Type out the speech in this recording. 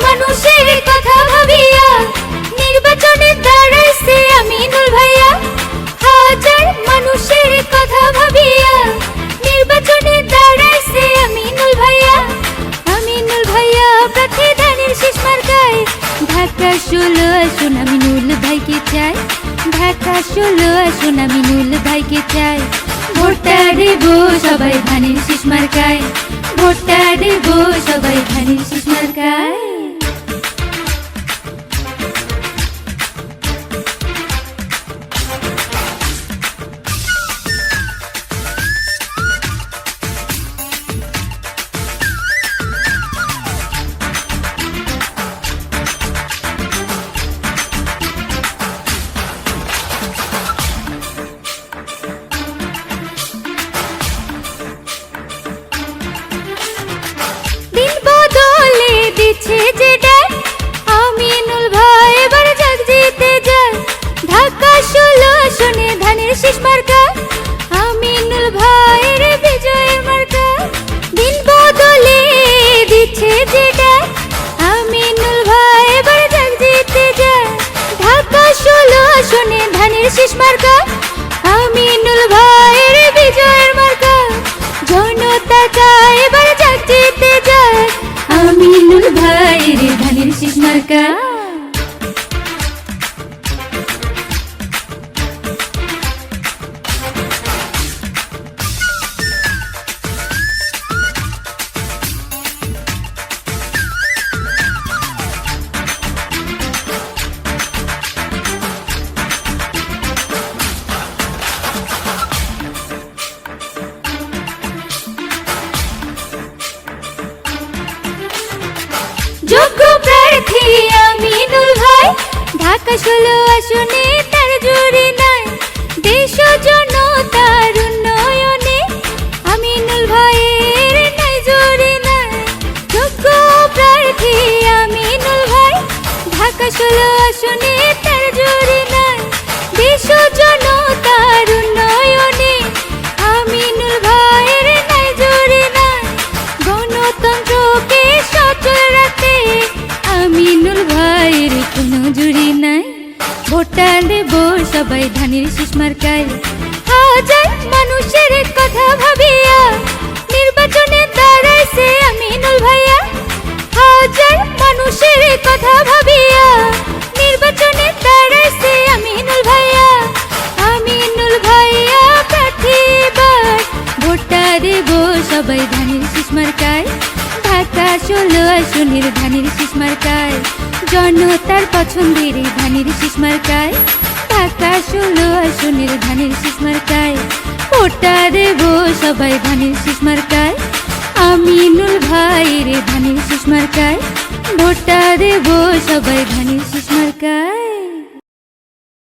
মানুষের কথা ভাবিয়া নির্বাচনে দাঁড়াইছে আমিনুল ভাইয়া। হাজার মানুষের কথা ভাবিয়া নির্বাচনে দাঁড়াইছে আমিনুল ভাইয়া। আমিনুল ভাইয়া প্রার্থী ধানের শীষ মার্কায়। ঢাকা 16 আসন আমিনুল ভাইকে চাই। ঢাকা 16 আসন আমিনুল ভাইকে চাই। ভোটটা দেব সবাই ধানের শীষ মার্কায়। ভোটটা দেব সবাই ধানের শীষ মার্কায়। দিন বদলে দিচ্ছে যে ডাক, আমিনুল ভাই এবার জাগ জিতে যায়। ঢাকা 16 আসনে ধানের শীষ মার্কা, আমিনুল ভাইয়ের বিজয়ের মার্কা। দিন বদলে দিচ্ছে যে ডাক, আমিনুল ভাই এবার জাগ জিতে যায়। ঢাকা 16 আসনে ধানের শীষ মার্কা, আমিনুল ভাইয়ের বিজয়ের মার্কা। জনতা চায় এবার জাগ জিতে যায়, আমিনুল ভাইয়ের ধানের শীষ মার্কা। যোগ্য প্রার্থী আমিনুল ভাই, ঢাকা 16 আসনে তার জুড়ি নাই। দেশ ও জনতার উন্নয়নে আমিনুল ভাইয়ের নাই জুড়ি নাই। যোগ্য প্রার্থী আমিনুল ভাই, ঢাকা 16 আসনে তার জুড়ি নাই। দেশ ও জনতার উন্নয়নে আমিনুল ভাইয়ের নাই জুড়ি নাই। গণতন্ত্রকে সচল রাখতে আমিনুল ভাইয়ের কোনো জুড়ি নাই। ভোটটা দেব সবাই ধানের শীষ মার্কায়। হাজার মানুষের কথা ভাবিয়া নির্বাচনে দাঁড়াইছে আমিনুল ভাইয়া। হাজার মানুষের কথা ভাবিয়া নির্বাচনে দাঁড়াইছে আমিনুল ভাইয়া। আমিনুল ভাইয়া প্রার্থী এবার। ভোটটা দেব সবাই ধানের শীষ মার্কায়। ঢাকা 16 আসনের ধানের শীষ মার্কায়। জনতার পছন্দের ধানের শীষ মার্কায়। ঢাকা 16 আসনের ধানের শীষ মার্কায়। ভোটটা দেব সবাই ধানের শীষ মার্কায়, আমিনুল ভাইয়ের ধানের শীষ মার্কায়। ভোটটা দেব সবাই ধানের শীষ মার্কায়।